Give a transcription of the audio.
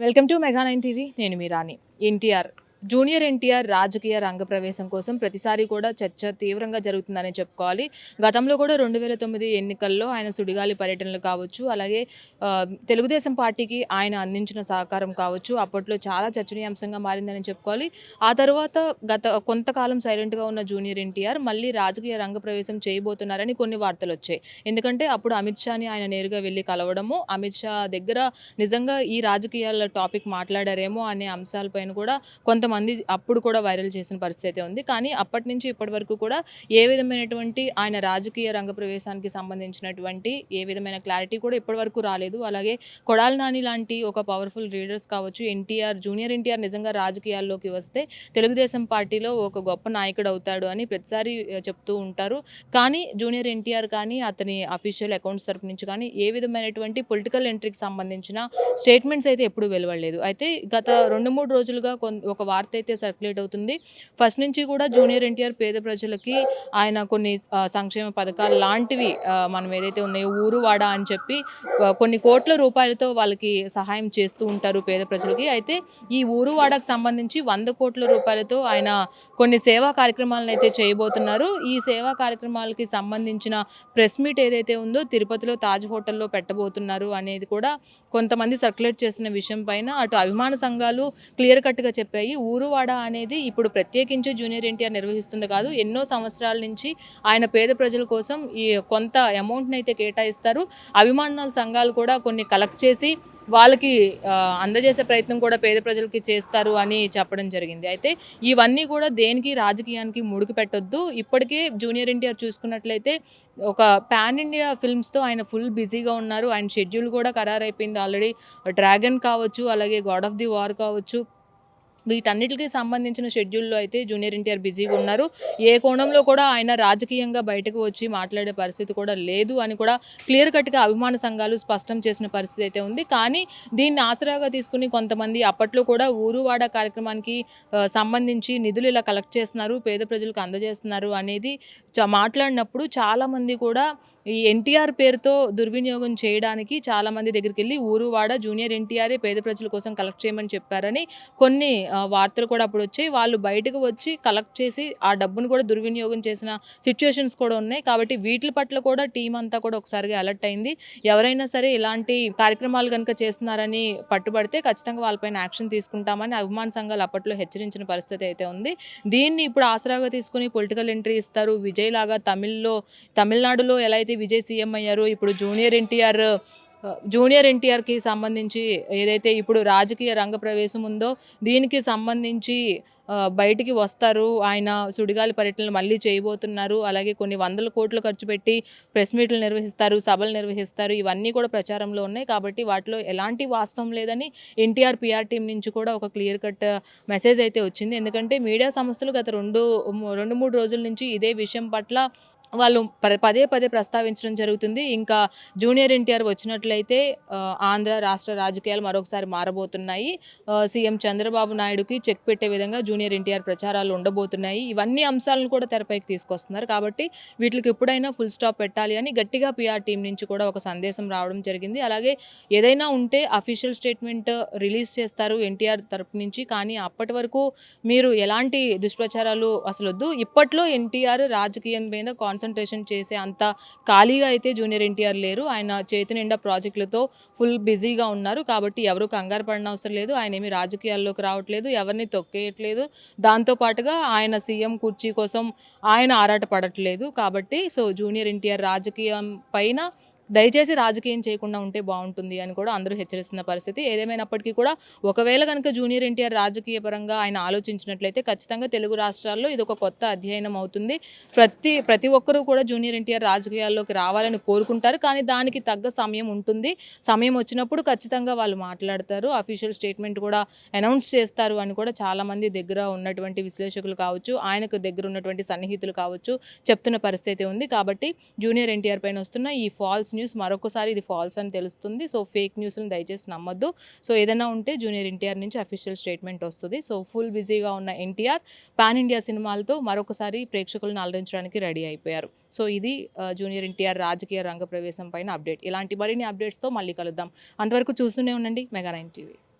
Welcome to mega nine TV. నేను మీ రాణి. NTR junior NTR రాజకీయ రంగ ప్రవేశం కోసం ప్రతిసారి కూడా చర్చ తీవ్రంగా జరుగుతుందని చెప్పుకోవాలి. గతంలో కూడా 2009 ఎన్నికల్లో ఆయన సుడిగాలి పర్యటనలు కావచ్చు, అలాగే తెలుగుదేశం పార్టీకి ఆయన అందించిన సహకారం కావచ్చు, అప్పట్లో చాలా చర్చనీయాంశంగా మారిందని చెప్పుకోవాలి. ఆ తర్వాత గత కొంతకాలం సైలెంట్గా ఉన్న జూనియర్ ఎన్టీఆర్ మళ్ళీ రాజకీయ రంగ ప్రవేశం చేయబోతున్నారని కొన్ని వార్తలు వచ్చాయి. ఎందుకంటే అప్పుడు అమిత్ షాని ఆయన నేరుగా వెళ్ళి కలవడము, అమిత్ షా దగ్గర నిజంగా ఈ రాజకీయాల టాపిక్ మాట్లాడారేమో అనే అంశాలపైన కూడా కొంతమంది అప్పుడు కూడా వైరల్ చేసిన పరిస్థితి ఉంది. కానీ అప్పటి నుంచి ఇప్పటి వరకు కూడా ఏ విధమైనటువంటి ఆయన రాజకీయ రంగ ప్రవేశానికి సంబంధించినటువంటి ఏ విధమైన క్లారిటీ కూడా ఇప్పటి వరకు రాలేదు. అలాగే కొడాలి నాని లాంటి ఒక పవర్ఫుల్ లీడర్స్ కావచ్చు, జూనియర్ ఎన్టీఆర్ నిజంగా రాజకీయాల్లోకి వస్తే తెలుగుదేశం పార్టీలో ఒక గొప్ప నాయకుడు అవుతాడు అని ప్రతిసారి చెప్తూ ఉంటారు. కానీ జూనియర్ ఎన్టీఆర్ కానీ అతని అఫీషియల్ అకౌంట్స్ తరపు నుంచి కానీ ఏ విధమైనటువంటి పొలిటికల్ ఎంట్రీకి సంబంధించిన స్టేట్మెంట్స్ అయితే ఎప్పుడు వెలువడలేదు. అయితే గత 2-3 రోజులుగా ఒక వార్త అయితే సర్క్యులేట్ అవుతుంది. ఫస్ట్ నుంచి కూడా జూనియర్ ఎన్టీఆర్ పేద ప్రజలకి ఆయన కొన్ని సంక్షేమ పథకాలు లాంటివి మనం ఏదైతే ఉన్నాయో ఊరు వాడ అని చెప్పి కొన్ని కోట్ల రూపాయలతో వాళ్ళకి సహాయం చేస్తూ ఉంటారు పేద ప్రజలకి. అయితే ఈ ఊరు వాడకు సంబంధించి 100 కోట్ల రూపాయలతో ఆయన కొన్ని సేవా కార్యక్రమాలను అయితే చేయబోతున్నారు. ఈ సేవా కార్యక్రమాలకి సంబంధించిన ప్రెస్ మీట్ ఏదైతే ఉందో తిరుపతిలో తాజ్ హోటల్లో పెట్టబోతున్నారు అనేది కూడా కొంతమంది సర్క్యులేట్ చేస్తున్న విషయం పైన అటు అభిమాన సంఘాలు క్లియర్ కట్గా చెప్పాయి. ఊరువాడ అనేది ఇప్పుడు ప్రత్యేకించి జూనియర్ ఎన్టీఆర్ నిర్వహిస్తుంది కాదు, ఎన్నో సంవత్సరాల నుంచి ఆయన పేద ప్రజల కోసం ఈ కొంత అమౌంట్ని అయితే కేటాయిస్తారు. అభిమానుల సంఘాలు కూడా కొన్ని కలెక్ట్ చేసి వాళ్ళకి అందజేసే ప్రయత్నం కూడా పేద ప్రజలకి చేస్తారు అని చెప్పడం జరిగింది. అయితే ఇవన్నీ కూడా దేనికి రాజకీయానికి ముడికి పెట్టొద్దు. ఇప్పటికే జూనియర్ ఎన్టీఆర్ చూసుకున్నట్లయితే ఒక పాన్ ఇండియా ఫిల్మ్స్తో ఆయన ఫుల్ బిజీగా ఉన్నారు. ఆయన షెడ్యూల్ కూడా ఖరారైపోయింది ఆల్రెడీ. డ్రాగన్ కావచ్చు, అలాగే గాడ్ ఆఫ్ ది వార్ కావచ్చు, వీటన్నిటికి సంబంధించిన షెడ్యూల్లో అయితే జూనియర్ ఎన్టీఆర్ బిజీగా ఉన్నారు. ఏ కోణంలో కూడా ఆయన రాజకీయంగా బయటకు వచ్చి మాట్లాడే పరిస్థితి కూడా లేదు అని కూడా క్లియర్ కట్గా అభిమాన సంఘాలు స్పష్టం చేసిన పరిస్థితి అయితే ఉంది. కానీ దీన్ని ఆసరాగా తీసుకుని కొంతమంది అప్పట్లో కూడా ఊరువాడ కార్యక్రమానికి సంబంధించి నిధులు ఇలా కలెక్ట్ చేస్తున్నారు, పేద ప్రజలకు అందజేస్తున్నారు అనేది మాట్లాడినప్పుడు చాలామంది కూడా ఈ ఎన్టీఆర్ పేరుతో దుర్వినియోగం చేయడానికి చాలామంది దగ్గరికి వెళ్ళి ఊరువాడ జూనియర్ ఎన్టీఆరే పేద ప్రజల కోసం కలెక్ట్ చేయమని చెప్పారని కొన్ని వార్తలు కూడా అప్పుడు వచ్చాయి. వాళ్ళు బయటకు వచ్చి కలెక్ట్ చేసి ఆ డబ్బును కూడా దుర్వినియోగం చేసిన సిచ్యువేషన్స్ కూడా ఉన్నాయి. కాబట్టి వీటి పట్ల కూడా టీం అంతా కూడా ఒకసారిగా అలర్ట్ అయింది. ఎవరైనా సరే ఇలాంటి కార్యక్రమాలు కనుక చేస్తున్నారని పట్టుబడితే ఖచ్చితంగా వాళ్ళపైన యాక్షన్ తీసుకుంటామని అభిమాన సంఘాలు అప్పట్లో హెచ్చరించిన పరిస్థితి అయితే ఉంది. దీన్ని ఇప్పుడు ఆసరాగా తీసుకుని పొలిటికల్ ఎంట్రీ ఇస్తారు. విజయ్ లాగా తమిళనాడులో ఎలా అయితే విజయ్ సీఎం అయ్యారో ఇప్పుడు జూనియర్ ఎన్టీఆర్కి సంబంధించి ఏదైతే ఇప్పుడు రాజకీయ రంగ ప్రవేశం ఉందో దీనికి సంబంధించి బయటికి వస్తారు. ఆయన సుడిగాలి పర్యటనలు మళ్ళీ చేయబోతున్నారు. అలాగే కొన్ని 100 కోట్లు ఖర్చు పెట్టి ప్రెస్ మీట్లు నిర్వహిస్తారు, సభలు నిర్వహిస్తారు. ఇవన్నీ కూడా ప్రచారంలో ఉన్నాయి. కాబట్టి వాటిలో ఎలాంటి వాస్తవం లేదని ఎన్టీఆర్ పిఆర్ టీం నుంచి కూడా ఒక క్లియర్ కట్ మెసేజ్ అయితే వచ్చింది. ఎందుకంటే మీడియా సంస్థలు గత 2-3 రోజుల నుంచి ఇదే విషయం పట్ల వాళ్ళు పదే పదే ప్రస్తావించడం జరుగుతుంది. ఇంకా జూనియర్ ఎన్టీఆర్ వచ్చినట్లయితే ఆంధ్ర రాష్ట్ర రాజకీయాలు మరొకసారి మారబోతున్నాయి. సీఎం చంద్రబాబు నాయుడుకి చెక్ పెట్టే విధంగా జూనియర్ ఎన్టీఆర్ ప్రచారాలు ఉండబోతున్నాయి. ఇవన్నీ అంశాలను కూడా తెరపైకి తీసుకొస్తున్నారు. కాబట్టి వీటికి ఎప్పుడైనా ఫుల్ స్టాప్ పెట్టాలి అని గట్టిగా పిఆర్ టీం నుంచి కూడా ఒక సందేశం రావడం జరిగింది. అలాగే ఏదైనా ఉంటే అఫీషియల్ స్టేట్మెంట్ రిలీజ్ చేస్తారు ఎన్టీఆర్ తరపు నుంచి. కానీ అప్పటి వరకు మీరు ఎలాంటి దుష్ప్రచారాలు అసలు వద్దు. ఇప్పట్లో ఎన్టీఆర్ రాజకీయం మీద కాన్సన్ట్రేషన్ చేసే అంత ఖాళీగా అయితే జూనియర్ ఎన్టీఆర్ లేరు. ఆయన చేతి నిండా ప్రాజెక్టులతో ఫుల్ బిజీగా ఉన్నారు. కాబట్టి ఎవరు కంగారు పడిన అవసరం లేదు. ఆయన ఏమి రాజకీయాల్లోకి రావట్లేదు, ఎవరిని తొక్కేయట్లేదు. దాంతోపాటుగా ఆయన సీఎం కుర్చీ కోసం ఆయన ఆరాటపడట్లేదు. కాబట్టి జూనియర్ ఎన్టీఆర్ రాజకీయం పైన దయచేసి రాజకీయం చేయకుండా ఉంటే బాగుంటుంది అని కూడా అందరూ హెచ్చరిస్తున్న పరిస్థితి. ఏదేమైనప్పటికీ కూడా ఒకవేళ కనుక జూనియర్ ఎన్టీఆర్ రాజకీయ పరంగా ఆయన ఆలోచించినట్లయితే ఖచ్చితంగా తెలుగు రాష్ట్రాల్లో ఇది ఒక కొత్త అధ్యయనం అవుతుంది. ప్రతి ఒక్కరూ కూడా జూనియర్ ఎన్టీఆర్ రాజకీయాల్లోకి రావాలని కోరుకుంటారు. కానీ దానికి తగ్గ సమయం ఉంటుంది. సమయం వచ్చినప్పుడు ఖచ్చితంగా వాళ్ళు మాట్లాడతారు. అఫీషియల్ స్టేట్మెంట్ కూడా అనౌన్స్ చేస్తారు అని కూడా చాలామంది దగ్గర ఉన్నటువంటి విశ్లేషకులు కావచ్చు, ఆయనకు దగ్గర ఉన్నటువంటి సన్నిహితులు కావచ్చు చెప్తున్న పరిస్థితి ఉంది. కాబట్టి జూనియర్ ఎన్టీఆర్ పైన వస్తున్న ఈ ఫాల్స్ న్యూస్ మరొకసారి ఇది ఫాల్స్ అని తెలుస్తుంది. ఫేక్ న్యూస్ని దయచేసి నమ్మొద్దు. ఏదైనా ఉంటే జూనియర్ ఎన్టీఆర్ నుంచి అఫీషియల్ స్టేట్మెంట్ వస్తుంది. ఫుల్ బిజీగా ఉన్న ఎన్టీఆర్ పాన్ ఇండియా సినిమాలతో మరొకసారి ప్రేక్షకులను అలరించడానికి రెడీ అయిపోయారు. ఇది జూనియర్ ఎన్టీఆర్ రాజకీయ రంగ ప్రవేశం పైన అప్డేట్. ఇలాంటి మరిన్ని అప్డేట్స్తో మళ్ళీ కలుద్దాం. అంతవరకు చూస్తూనే ఉండండి మెగా 9 టీవీ.